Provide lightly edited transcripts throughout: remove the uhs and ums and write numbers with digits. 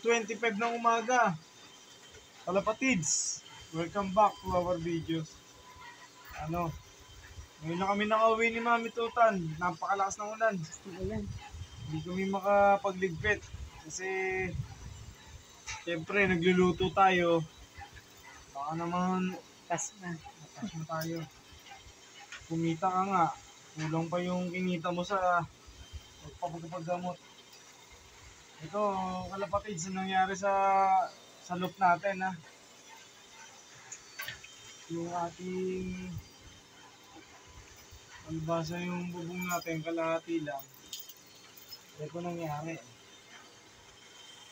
6:25 ng umaga. Kalapatids, welcome back to our videos. Ngayon na kami nakauwi ni Mami Tutan. Napakalakas ng ulan. Ayan. Hindi kami makapagligpit. Kasi, siyempre, nagluluto tayo. Baka naman, Pas na. matas mo tayo. Kumita ka nga. Kulang pa yung kinita mo sa pagpapagamot. Ito, kalapatids, nangyari sa loop natin, ha. Yung ating albasa yung bubong natin, kalahati lang. Ito nangyari.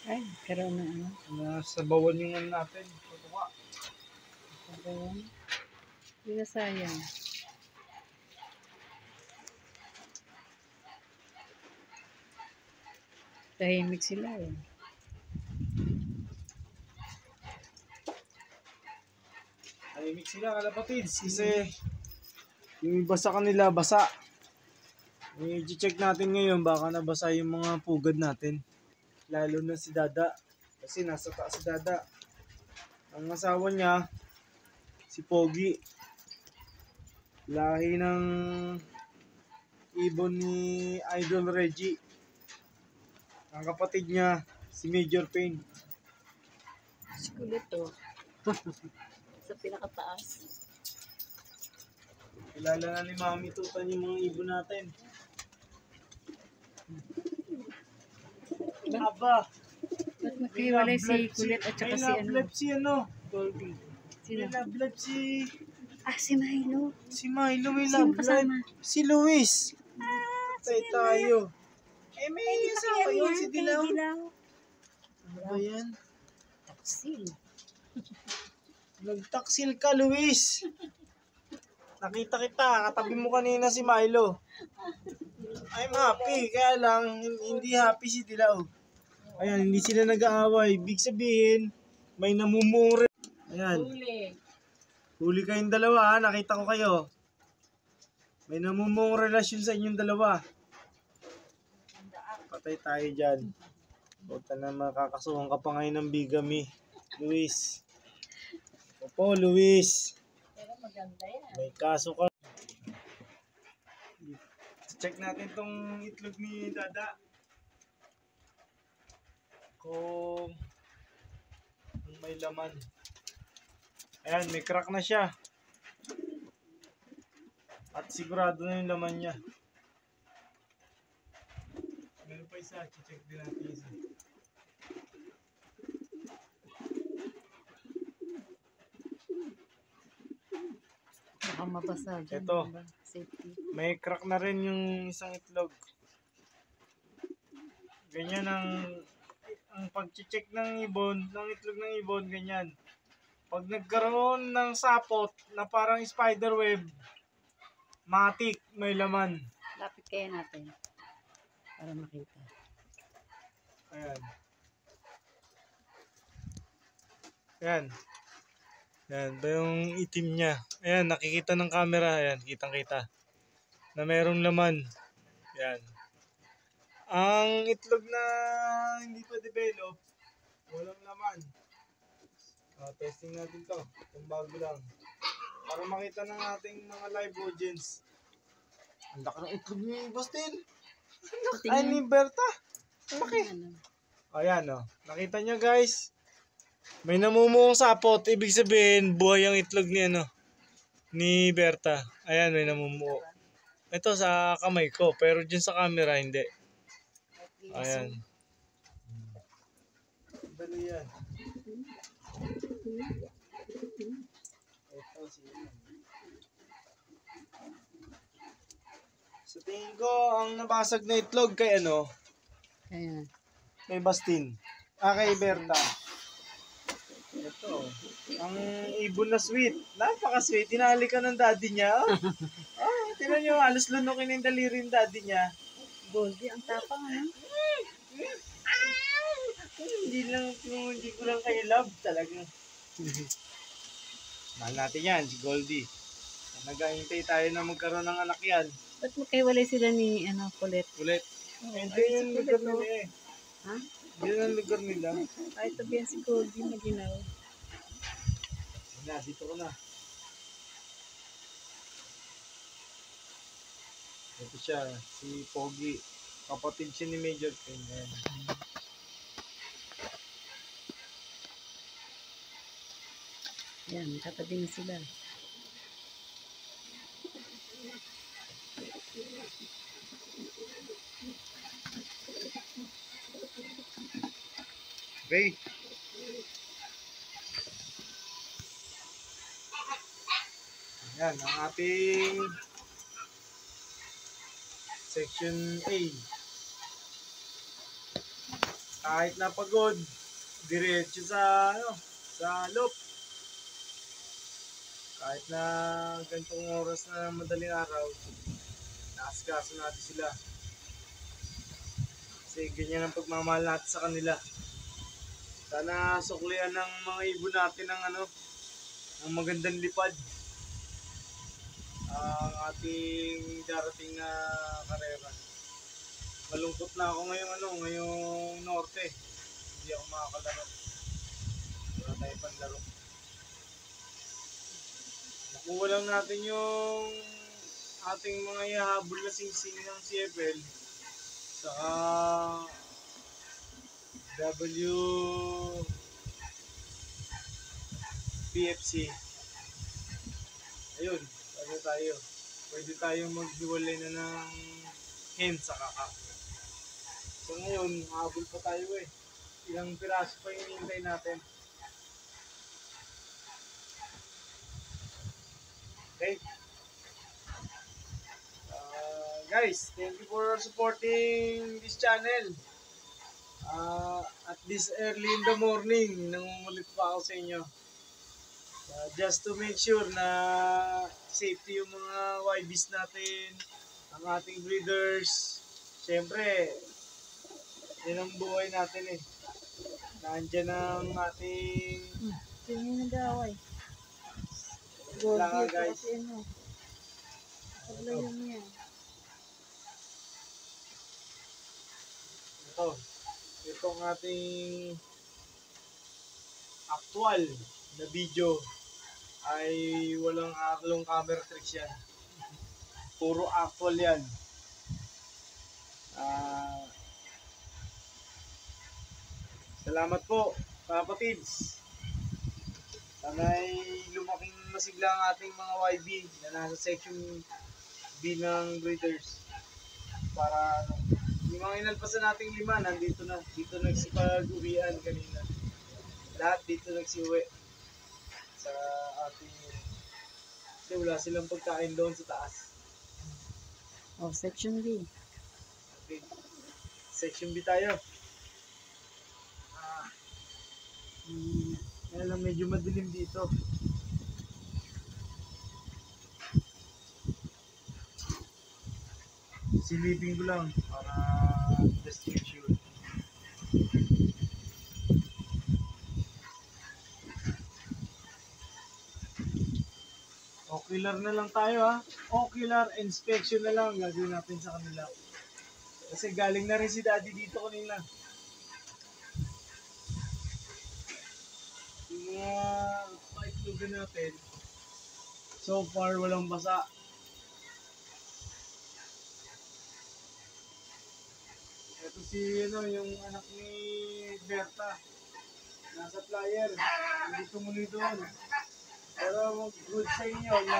Ay, karoon na ano. Nasabawan yung ano natin. Tutuka. Karoon. Hindi na sayang. Tahimik sila eh. Tahimik sila kalapatids kasi yung iba sa kanila basa. I-check natin ngayon baka nabasa yung mga pugad natin. Lalo na si Dada. Kasi nasa taas si Dada. Ang asawa niya, si Pogi. Lahi ng ibon ni Idol Reggie. Ang kapatid niya, si Major Payne. Sikulit to. Sa pinakataas. Kilala na ni Mami Tutan yung mga ibon natin. Aba! Ba't magkahiwalay si Kulit at saka si ano? si ano? Goldie. May Sino? love life si... Ah, si Milo. Si Milo may Sino love kasama? life. Si Luis. Patay tayo. Eh may asawa yun si Dilaw. Ano ba yan? Taksil. Nagtaksil ka, Luis. Nakita kita. Katabi mo kanina si Milo. I'm happy. Kaya lang, hindi happy si Dilaw. Ayan, hindi sila nag-aaway. Ibig sabihin, may namumuong rin. Ayan. Huli kayong dalawa, ha? Nakita ko kayo. May namumuong relasyon sa inyong dalawa. Patay tayo dyan. Buta na makakasuhan ka pa ngayon ng bigamy. Luis. Opo, Luis. Pero maganda yan. May kaso ka. Check natin tong itlog ni Dada. Kung may laman. Ayan, may crack na siya. At sigurado na yung laman niya. Meron pa isa, check din natin isa. Baka mabasa dyan. Ito. Diba? Safety. May crack na rin yung isang itlog. Ganyan ang pag-check ng ibon, ng itlog ng ibon, ganyan. Pag nagkaroon ng sapot na parang spider web, matik, may laman. Lapit kaya natin. Para makita. Ayan. Ayan. Ayan, ito yung itim niya. Ayan, nakikita ng camera. Ayan, kitang-kita. Na merong laman. Ayan. Ang itlog na hindi pa develop, walang laman. Testing natin to. Kung bago lang. Para makita ng ating mga live audience. Ang laki ng itlog ni Bastin. Ay, ni Berta. Ang laki. Ayan, oh. Nakita nyo, guys. May namumuong sapot. Ibig sabihin, buhay ang itlog ni, ni Berta. Ayan, may namumuo. Ito sa kamay ko, pero dyan sa camera, hindi. Ayan. Dali yan. Ito siya. Sa tingin ko, ang nabasag na itlog kay Ayan. kay Bastin. Kay Berta. Ito. Ang ibon na sweet. Napaka-sweet. Tinali ka ng daddy niya. Tinan nyo, halos lunukin yung daliri ng daddy niya. Goldie, ang tapang ano? Hindi ko lang kayo love talaga. Mahal natin yan, si Goldie. Nag-aintay tayo na magkaroon ng anak yan. Ba't magkahiwalay sila ni Kulit? Ulit. Oh, Hindi ay, si yung Kulit, lugar no? nila eh. Ha? Yan ang lugar nila. Ay, tabi yan si Goldie, maginaw. Na, dito ko na. Ito siya, si Pogi. Kapatid siya ni Major Ken. Ayan. Yan, katabi na sila. Okay. Yan, ang ating Section A. Kahit napagod, diretso sa loop. Kahit na ganitong oras na madaling araw, naasikaso natin sila. Kasi ganyan ang pagmamahal natin sa kanila. Sana suklian ng mga ibon natin ng ng magandang lipad. Ang ating darating na karera. Malungkot na ako ngayong norte. Hindi ako makakalaro. Wala tayo panlaro. Nakuha lang natin yung ating mga ihahabol na singsing ng CFL saka WPFC. Ayun, tayo. Pwede tayong maghiwalay na ng hen sa kaka. So ngayon, habol pa tayo eh. Ilang piraso pa yung hinihintay natin. Okay? Guys, thank you for supporting this channel. At this early in the morning, nangungulit pa ako sa inyo. Just to make sure na safety yung mga YBs natin, ang ating breeders. Siyempre, yun ang buhay natin eh. Nandiyan ang ating... Sino yung nag-aaway? Wala nga, Goldie, guys. kasi ano. Paglayo mo yan. Ito ang ating actual na video ay walang camera tricks yan. Puro actual yan. Salamat po, kapatids. Sana'y lumaking masigla ang ating mga YB na nasa section B ng breeders. Para yung mga inalpasan nating 5, nandito na. Dito nagsipag-uwian kanina. Lahat dito nagsiuwi sa ating... Kasi wala silang pagkain doon sa taas. Oh, section B. Okay. Section B tayo. Kaya lang medyo madilim dito. Silipin ko lang para just to make sure. Ocular na lang tayo ha. Ocular inspection na lang gagawin natin sa kanila. Kasi galing na rin si Daddy dito kanina. Yung mga paitlugan natin, so far walang basa. Ito si yung anak ni Berta. Nasa flyer. Hindi tumuloy doon. Pero good sa inyo na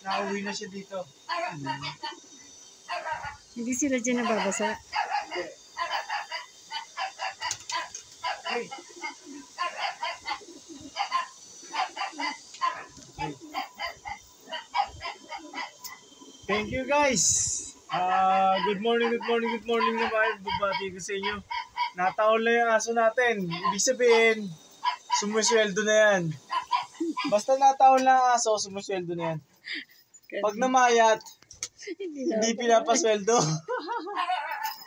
nauwi na siya dito. Hindi sila dyan nababasa. Hindi. Hey. Thank you guys. Good morning na babati ko sa inyo. Nataon na yung aso natin. Ibig sabihin, sumusweldo na yan. Basta nataon na ang aso, sumusweldo na yan. Pag namayat, hindi pinapasweldo.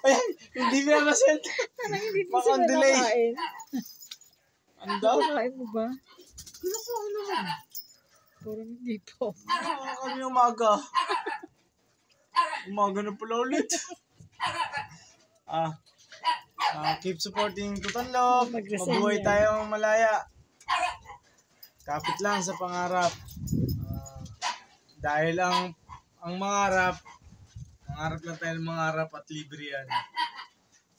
Ayan, hindi pinapasweldo. Makang-delay. Ano daw? Kakain mo ba? Pinakain naman. Parang hindi po. Kami umaga. Umaga na pala ulit. Keep supporting Tutanlog. Mag-resign Mabuhay yan. tayong malaya. Kapit lang sa pangarap. Dahil ang mangarap lang tayo ng mangarap at libre yan.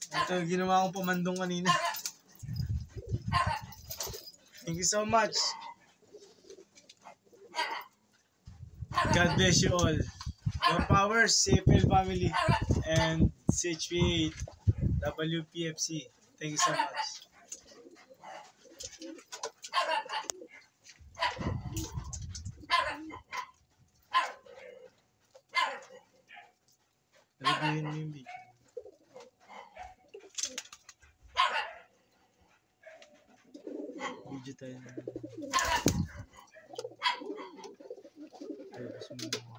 Ito yung ginawa kong pamandong kanina. Thank you so much. God bless you all. Your powers, CFL family, and CHPA, WPFC. Thank you so much. Reviewin mo yung video. Video tayo na. Tapos mo.